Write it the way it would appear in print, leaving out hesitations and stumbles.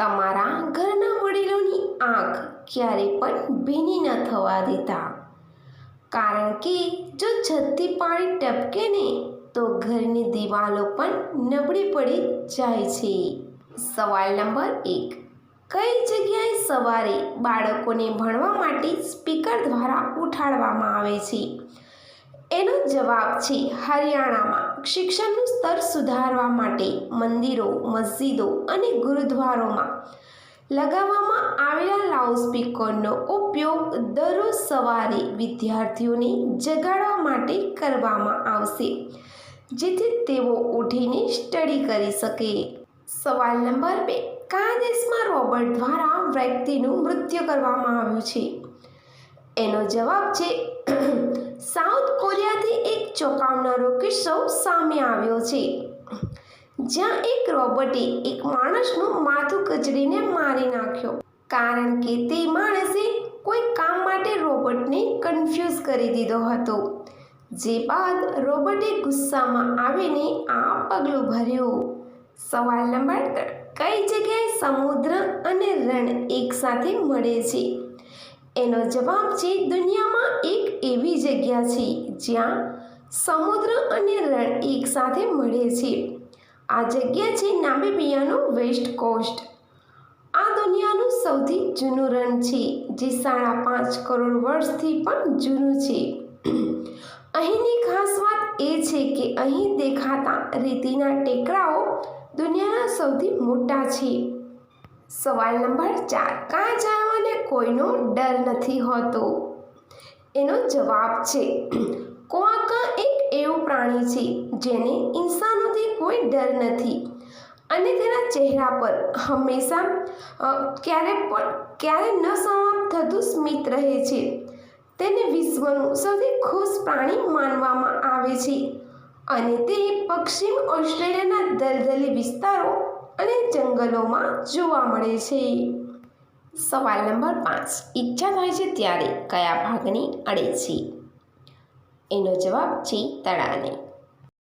તમારા ઘરના વડીલોની આંખ ક્યારે પણ ભીની ન થવા દેતા, કારણ કે જો છતથી પાણી ટપકે ને તો ઘરની દિવાલો પણ નબળી પડી જાય છે. સવાલ નંબર 1. કઈ જગ્યાએ સવારે બાળકોને ભણવા માટે સ્પીકર દ્વારા ઉઠાડવામાં આવે છે? એનો જવાબ છે હરિયાણામાં. શિક્ષણનું સ્તર સુધારવા માટે મંદિરો, મસ્જિદો અને ગુરુદ્વારોમાં લગાવવામાં આવેલા લાઉડસ્પીકરનો ઉપયોગ દરરોજ સવારે વિદ્યાર્થીઓને જગાડવા માટે કરવામાં આવશે, જેથી તેઓ ઉઠીને સ્ટડી કરી શકે. સવાલ નંબર 2. કયા દેશમાં રોબોટ દ્વારા વ્યક્તિનું મૃત્યુ કરવામાં આવ્યું છે? એનો જવાબ છે સાઉથ કોરિયાથી એક ચોંકાવનારો કિસ્સો સામે આવ્યો છે, જ્યાં એક રોબોટે એક માણસનું માથું કચડીને મારી નાખ્યો, કારણ કે તે માણસે કોઈ કામ માટે રોબોટને કન્ફ્યુઝ કરી દીધો હતો. જે બાદ રોબોટે ગુસ્સામાં આવીને આ પગલું ભર્યું. સવાલ નંબર 3. કઈ જગ્યાએ સમુદ્ર અને રણ એકસાથે મળે છે? એનો જવાબ છે દુનિયામાં એક એવી જગ્યા છે જ્યાં સમુદ્ર અને રણ એકસાથે મળે છે. આ જગ્યા છે નામિબિયાનું વેસ્ટ કોસ્ટ. આ દુનિયાનું સૌથી જૂનું રણ છે, જે 5.5 કરોડ વર્ષથી પણ જૂનું છે. અહીંની ખાસ વાત એ છે કે અહીં દેખાતા રેતીના ટેકરાઓ દુનિયાના સૌથી મોટા છે. સવાલ નંબર 4. કયા જાનવરને કોઈનો ડર નથી હોતો? એનો જવાબ છે કોઆકા. એક એવું પ્રાણી છે જેને ઇન્સાનોથી કોઈ ડર નથી અને તેના ચહેરા પર હંમેશા ક્યારે ન સમાપ્ત થતું સ્મિત રહે છે. તેને વિશ્વનું સૌથી ખુશ પ્રાણી માનવામાં આવે છે અને તે પશ્ચિમ ઓસ્ટ્રેલિયાના દલદલી વિસ્તારો અને જંગલોમાં જોવા મળે છે. સવાલ નંબર 5. ઈચ્છા થાય છે ત્યારે કયા ભાગને અડે છે? એનો જવાબ છે તળાને.